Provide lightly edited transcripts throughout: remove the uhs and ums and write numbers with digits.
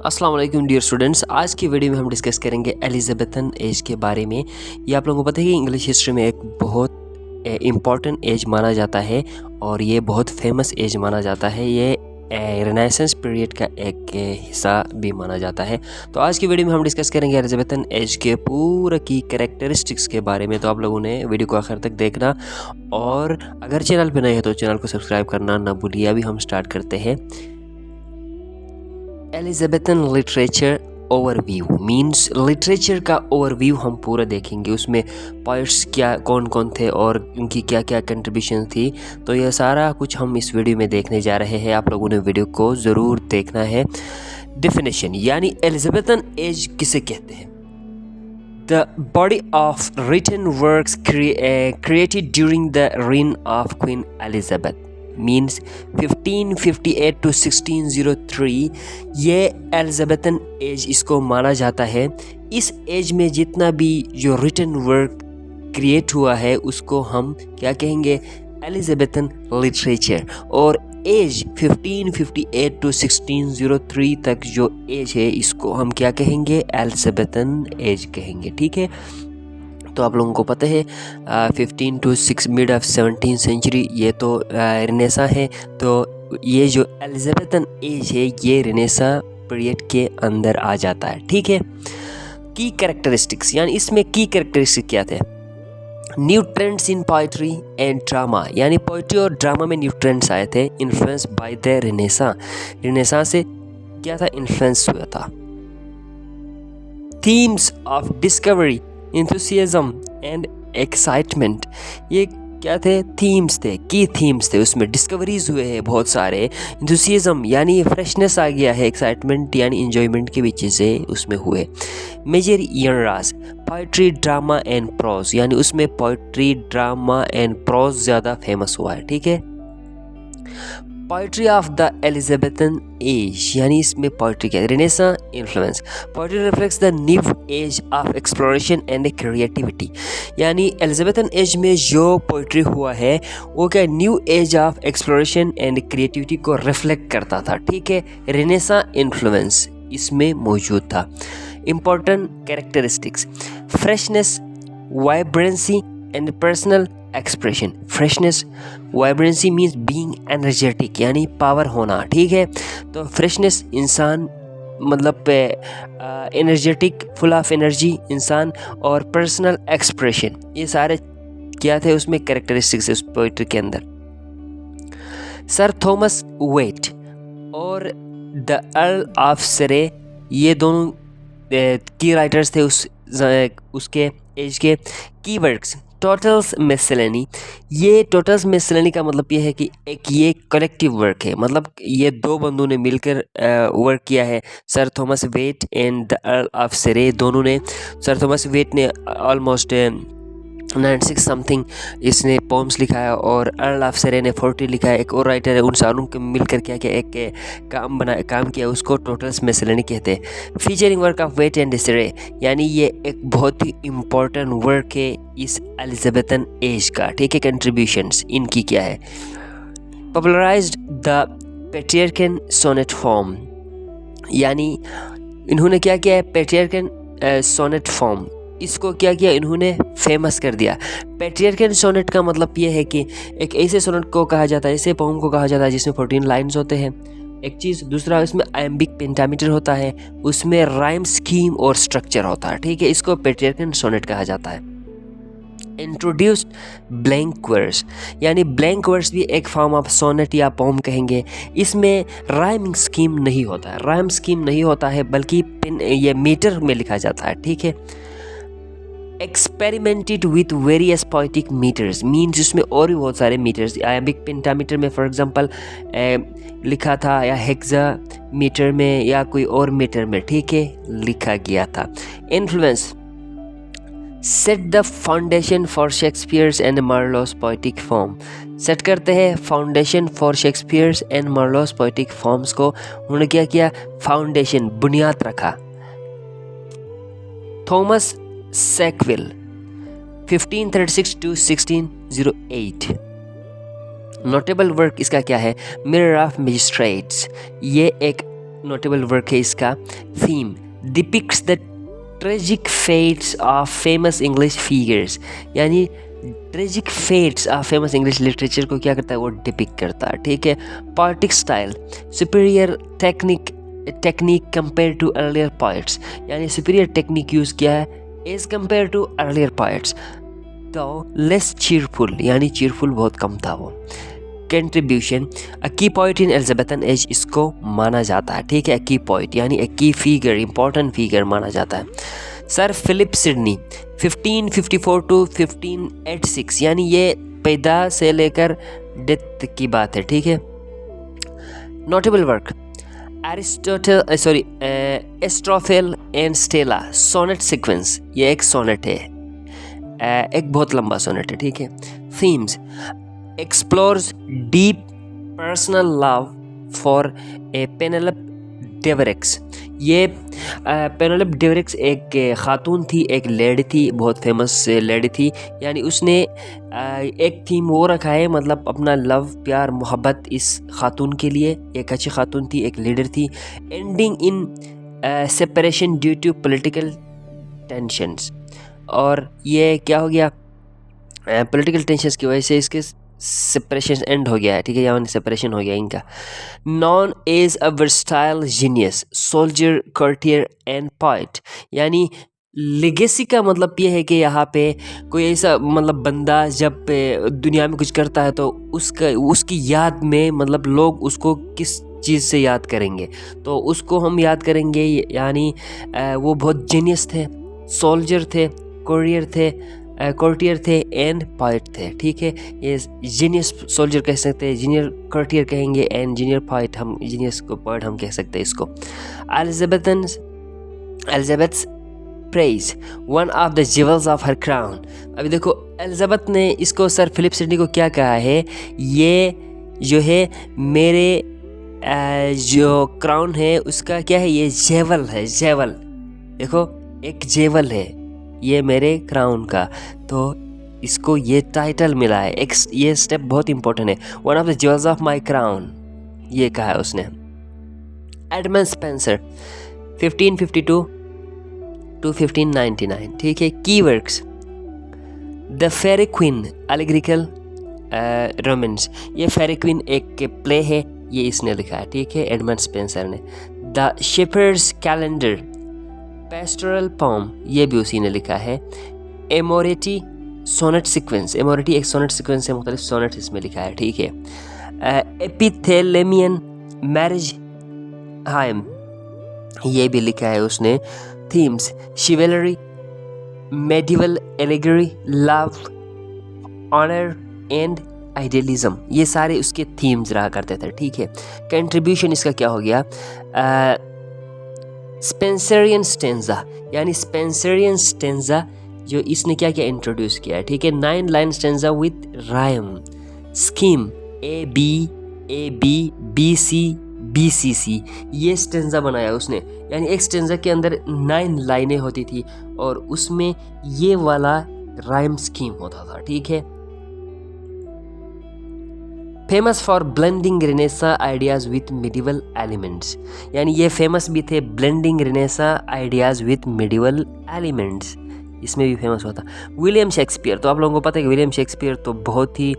अस्सलाम वालेकुम dear students. आज की वीडियो में हम डिस्कस करेंगे एलिज़ाबेथन एज के बारे में। ये आप लोगों को पता है कि इंग्लिश हिस्ट्री में एक बहुत इम्पॉर्टेंट एज माना जाता है और ये बहुत फेमस एज माना जाता है। ये रेनेसेंस पीरियड का एक हिस्सा भी माना जाता है। तो आज की वीडियो में हम डिस्कस करेंगे एलिज़ाबेथन एज के पूरा की कैरेक्टरिस्टिक्स के बारे में। तो आप लोगों ने वीडियो को आखिर तक देखना और अगर चैनल पे नए हैं तो चैनल को सब्सक्राइब करना ना भूलिए। अभी हम स्टार्ट करते हैं। Elizabethan literature overview means literature का ओवरव्यू हम पूरा देखेंगे। उसमें पोइट्स क्या कौन कौन थे और उनकी क्या क्या कंट्रीब्यूशन थी। तो यह सारा कुछ हम इस वीडियो में देखने जा रहे हैं। आप लोगों ने वीडियो को ज़रूर देखना है। डेफिनेशन यानी एलिज़ाबेथन एज किसे कहते हैं? The body of written works created during the reign of Queen Elizabeth means 1558 to 1603। ये एलिज़ाबेथन एज इसको माना जाता है। इस एज में जितना भी जो रिटन वर्क क्रिएट हुआ है उसको हम क्या कहेंगे? Elizabethan literature. और एज 1558 टू 1603 तक जो एज है इसको हम क्या कहेंगे? एलिज़ाबेथन एज कहेंगे। ठीक है, तो आप लोगों को पता है 15 to 6 mid of 17th century ये तो रेनेसा है। तो ये जो एलिज़ाबेथन एज है ये रेनेसा पीरियड के अंदर आ जाता है। ठीक है, की कैरेक्टरिस्टिक्स यानी इसमें की कैरेक्टरिस्टिक क्या थे? New trends in poetry and drama यानी पोइट्री और ड्रामा में न्यू ट्रेंड्स आए थे। इन्फ्लुएंस बाय द रेनेसा से क्या था? इन्फ्लुएंस हुआ था। Themes of discovery, enthusiasm and excitement, ये क्या थे? थीम्स थे, की थीम्स थे। उसमें डिस्कवरीज हुए हैं बहुत सारे। इंथुसियाज्म यानी फ्रेशनेस आ गया है। एक्साइटमेंट यानी इन्जॉयमेंट की भी चीज़ें उसमें हुए। Major genres poetry, drama and prose यानी उसमें पोइट्री, ड्रामा एंड प्रोज ज़्यादा फेमस हुआ है। ठीक है, poetry of the Elizabethan age यानी इसमें पोइट्री क्या है? Renaissance influence. Poetry reflects the new age of exploration and creativity यानी एलिज़ाबेथन एज में जो पोइट्री हुआ है वो क्या? New age of exploration and creativity को रिफ्लेक्ट करता था। ठीक है, रेनेसा इन्फ्लुएंस इसमें मौजूद था। Important characteristics, freshness, vibrancy and personal expression. Freshness, vibrancy means being energetic यानी पावर होना। ठीक है, तो फ्रेशनेस इंसान मतलब एनर्जेटिक, फुल ऑफ एनर्जी इंसान। और पर्सनल एक्सप्रेशन ये सारे क्या थे उसमें कैरेक्टरिस्टिक्स उस पोइट्री के अंदर। सर थॉमस वेट और द अर्ल ऑफ सरे ये दोनों की राइटर्स थे उसके एज के। की वर्क्स, टोटल्स मिसलेनी, ये टोटल्स मिसलेनी का मतलब ये है कि एक ये कलेक्टिव वर्क है। मतलब ये दो बंदों ने मिलकर वर्क किया है। Sir Thomas Wyatt and the Earl of Surrey दोनों ने। सर थॉमस वेट ने ऑलमोस्ट 96 समथिंग इसने पोम्स लिखा है और अर्ल ऑफ सरे ने 40 लिखा है। एक और राइटर है, उन सारों के मिलकर क्या किया? एक काम किया, उसको टोटल्स मिसलेनी कहते हैं। Featuring work of Wyatt and Surrey यानी ये एक बहुत ही इम्पोर्टेंट वर्क है इस एलिज़ाबेथन एज का। ठीक है, कंट्रीब्यूशंस इनकी क्या है? पॉपुलराइज्ड द पेट्रियर्कन सोनेट फॉर्म यानी इन्होंने क्या किया है? पेट्रियर्कन सोनेट फॉर्म इसको क्या किया? इन्होंने फेमस कर दिया। पेट्रियर्कन सोनेट का मतलब ये है कि एक ऐसे सोनेट को कहा जाता है, ऐसे पोम को कहा जाता है जिसमें 14 लाइन्स होते हैं। एक चीज़, दूसरा इसमें आयम्बिक पेंटामीटर होता है, उसमें राइम स्कीम और स्ट्रक्चर होता है। ठीक है, इसको पेट्रियर्कन सोनेट कहा जाता है। इंट्रोड्यूस्ड ब्लैंक वर्स यानी ब्लैंक वर्स भी एक फॉर्म ऑफ सोनेट या पोम कहेंगे। इसमें राइमिंग स्कीम नहीं होता है, राइम स्कीम नहीं होता है बल्कि ये मीटर में लिखा जाता है। ठीक है, experimented with various poetic meters means उसमें और भी बहुत सारे मीटर्स। आयम्बिक पेंटामीटर में फॉर एग्जांपल लिखा था, या हेक्सा मीटर में या कोई और मीटर में, ठीक है, लिखा गया था। Influence, set the foundation for Shakespeare's and Marlowe's poetic form. Set करते हैं foundation for Shakespeare's and Marlowe's poetic forms को। उन्होंने क्या किया? फाउंडेशन, बुनियाद रखा। Thomas Sackville 1536 to 1608। Notable work इसका क्या है? मिरर ऑफ मैजिस्ट्रेट्स, ये एक नोटेबल वर्क है इसका। Theme depicts the tragic fates of famous English figures, यानी tragic fates of famous English literature को क्या करता है, वो डिपिक्ट करता है, ठीक है। Poetic style superior technique compare to earlier poets, यानी सुपीरियर टेक्निक यूज़ किया है as compare to earlier poets. तो लेस चीयरफुल, यानी चीयरफुल बहुत कम था वो। कंट्रीब्यूशन अ की पॉइंट इन एलिजाबेथन एज इसको माना जाता है, ठीक है। की पॉइंट यानी एक की फिगर, इंपॉर्टेंट फिगर माना जाता है। सर फिलिप सिडनी 1554 टू 1586, यानी ये पैदा से लेकर डेथ की बात है, ठीक है। Notable work Astrophel and Stella sonnet sequence, ये एक सोनेट है, एक बहुत लंबा सोनेट है, ठीक है। Themes explores deep personal love for a Penelope Devereux, ये पेनेलोप डेवरेक्स एक ख़ातून थी, एक लेडी थी, बहुत फेमस लेडी थी, यानी उसने एक थीम वो रखा है, मतलब अपना लव प्यार मोहब्बत इस ख़ातून के लिए, एक अच्छी ख़ातून थी, एक लीडर थी। Ending in separation due to political tensions, और ये क्या हो गया, पॉलिटिकल टेंशंस की वजह से इसके सेपरेशन एंड हो गया है, ठीक है, यहाँ सेपरेशन हो गया इनका। Known as a versatile genius soldier courtier and poet, यानी लेगेसी का मतलब ये है कि यहाँ पे कोई ऐसा मतलब बंदा जब दुनिया में कुछ करता है तो उसकी याद में मतलब लोग उसको किस चीज़ से याद करेंगे, तो उसको हम याद करेंगे, यानी वो बहुत जीनियस थे, सोल्जर थे, कोर्टियर थे एंड पोएट थे, ठीक है। ये जीनियस सोल्जर कह सकते हैं, जीनियर कोर्टियर कहेंगे एंड जीनियर पोएट, हम जीनियस को पोएट हम कह सकते हैं इसको। Elizabeth's praise one of the jewels of her crown, अभी देखो एलिजाबेथ ने इसको सर फिलिप सिडनी को क्या कहा है, ये जो है मेरे जो क्राउन है उसका क्या है, ये जेवल है, जेवल देखो एक जेवल है ये मेरे क्राउन का, तो इसको ये टाइटल मिला है। एक ये स्टेप बहुत इंपॉर्टेंट है, one of the jewels of my crown, ये कहा है उसने। एडमंड स्पेंसर 1552 टू 1599, ठीक है। Key works the Faerie Queene allegorical romance, ये फेरी क्वीन एक प्ले है, ये इसने लिखा है, ठीक है, एडमंड स्पेंसर ने। The Shepherd's Calendar pastoral poem, ये भी उसी ने लिखा है। एमोरेटी सोनेट सीक्वेंस, एमोरेटी एक सोनेट सीक्वेंस है, मुख्तलिफ सोनेट इसमें लिखा है, ठीक है। एपिथेलेमियन मैरिज हाइम, ये भी लिखा है उसने। Themes chivalry, medieval allegory, love, honour and idealism, ये सारे उसके थीम्स रहा करते थे, ठीक है। कंट्रीब्यूशन इसका क्या हो गया, स्पेंसरियन स्टेंजा, यानी स्पेंसरियन स्टेंजा जो इसने क्या क्या इंट्रोड्यूस किया है, ठीक है। 9 line stanza with rhyme scheme A B B C C, ये स्टेंजा बनाया उसने, यानी एक स्टेंजा के अंदर 9 लाइनें होती थी और उसमें ये वाला राइम स्कीम होता था, ठीक है। Famous for blending Renaissance ideas with medieval elements, यानी ये फेमस भी थे blending Renaissance ideas with medieval elements, इसमें भी फेमस हुआ था। विलियम शेक्सपियर, तो आप लोगों को पता है कि विलियम शेक्सपियर तो बहुत ही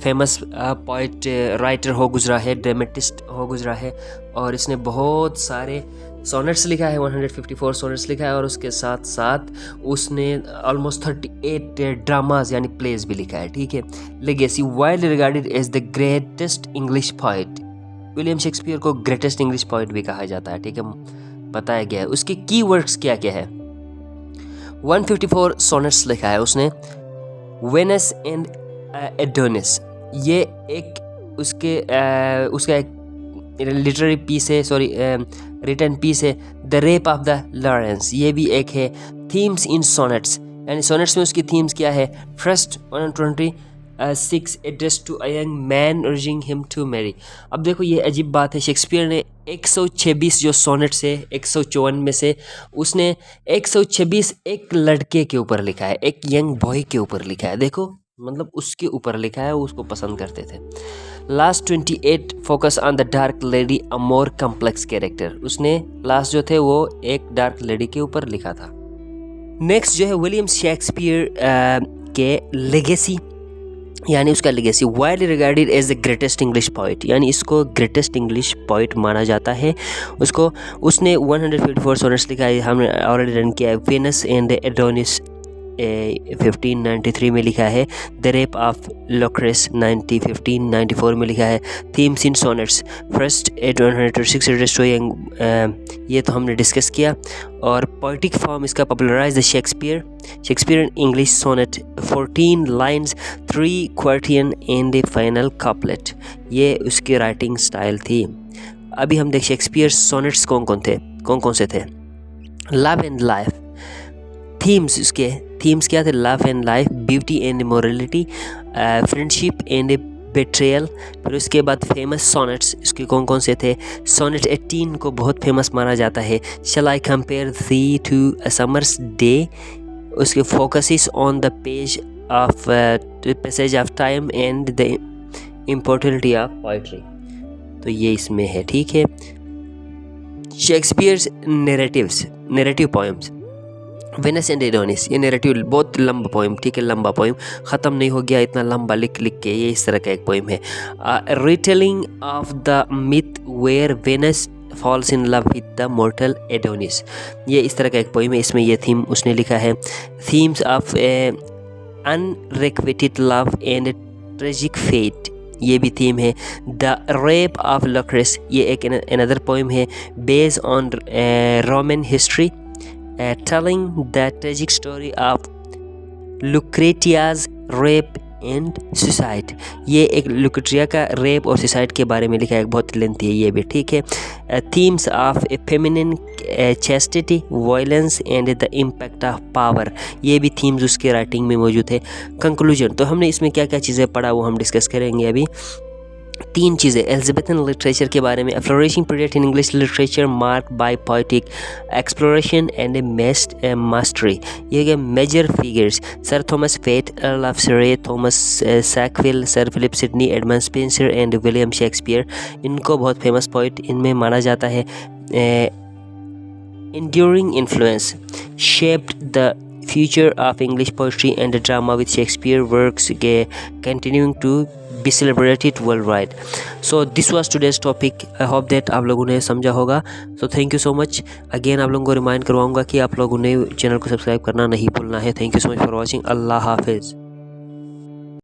फेमस पोइट राइटर हो गुजरा है, ड्रामेटिस्ट हो गुजरा है, और इसने बहुत सारे सोनेट्स लिखा है, 154 सोनेट्स लिखा है, और उसके साथ साथ उसने ऑलमोस्ट 38 ड्रामाज यानी प्लेज भी लिखा है, ठीक है। Legacy widely regarded as the greatest English poet, William Shakespeare को ग्रेटेस्ट इंग्लिश पोइट भी कहा जाता है, ठीक है, बताया गया है। उसके की वर्क्स क्या क्या है, 154 सोनेट्स लिखा है उसने। वेनस एंड एडोनिस, ये एक उसका एक लिटरेरी पीस है, सॉरी रिटन पीस है। The rape of the Lawrence, ये भी एक है। थीम्स इन सोनेट्स, यानी सोनेट्स में उसकी थीम्स क्या है। First 126 address to a young man urging him to marry. अब देखो ये अजीब बात है, शेक्सपियर ने 126 जो सोनेट्स है 154 में से उसने 126 एक लड़के के ऊपर लिखा है, एक यंग बॉय के ऊपर लिखा है। देखो मतलब उसके ऊपर लिखा है, वो उसको पसंद करते थे। Last 28 focus on the dark lady, a more complex character. उसने लास्ट जो थे वो एक डार्क लेडी के ऊपर लिखा था। नेक्स्ट जो है विलियम शेक्सपियर के लेगेसी, यानी उसका legacy, widely regarded as the greatest English poet, यानी इसको ग्रेटेस्ट इंग्लिश पोइट माना जाता है। उसने 154 सोनेट्स लिखा है, हमने ऑलरेडी रन किया है। वेनस एंड एडोनिस 1593 में लिखा है। द रेप ऑफ लोक्रेस 1594 में लिखा है। Themes in sonnets, first 806 destroying, ये तो हमने डिस्कस किया। और पोइटिक फॉर्म इसका popularise the Shakespeare English sonnet, 14 lines, 3 quatrain and a final couplet, ये उसकी राइटिंग स्टाइल थी। अभी हम देख शेक्सपियर सोनेट्स कौन कौन से थे। लव एंड लाइफ, थीम्स क्या थे? Love and life, beauty and morality, friendship and betrayal. फिर उसके बाद फेमस सोनेट्स इसके कौन से थे? सोनेट 18 को बहुत फेमस माना जाता है। Shall I compare thee to a summer's day, उसके focuses on the passage of time and the importance of poetry, तो ये इसमें है, ठीक है। Shakespeare's narrative poems, Venus and Adonis, ये नैरेटिव बहुत लंबा पोएम, ठीक है, लंबा पोएम, ख़त्म नहीं हो गया इतना लंबा लिख के, ये इस तरह का एक पोएम है। Retelling of the myth where Venus falls in love with the mortal Adonis, ये इस तरह का एक पोएम है। इसमें ये थीम उसने लिखा है। Themes of unrequited love and tragic fate, ये भी थीम है। द रेप ऑफ लोक्रेस, ये एक अनदर पोएम है based on Roman history, telling the tragic story of Lucretia's rape and suicide, ये एक लुक्रेटिया का रेप और सुसाइड के बारे में लिखा है, बहुत लेंथी है ये भी, ठीक है। Themes of feminine chastity, violence and the impact of power, ये भी थीम्स उसके राइटिंग में मौजूद है। कंक्लूजन, तो हमने इसमें क्या क्या चीज़ें पढ़ा वो हम डिस्कस करेंगे अभी। 3 चीज़ें एलिजाबेथन लिटरेचर के बारे में, flourishing period in English literature marked by poetic exploration and a mastery. ये क्या major figures, sir Thomas Wyatt, Earl of Surrey, Thomas Sackville, sir Philip Sidney, Edmund Spenser and William Shakespeare, इनको बहुत famous poet इनमें माना जाता है। enduring influence shaped the future of English poetry and drama, with Shakespeare works continuing to be celebrated worldwide. So this was today's topic. I hope that आप लोगों ने समझा होगा. So thank you so much. Again आप लोगों को remind करवाऊंगा कि आप लोगों ने चैनल को सब्सक्राइब करना नहीं भूलना है. Thank you so much for watching. अल्लाह हाफिज़.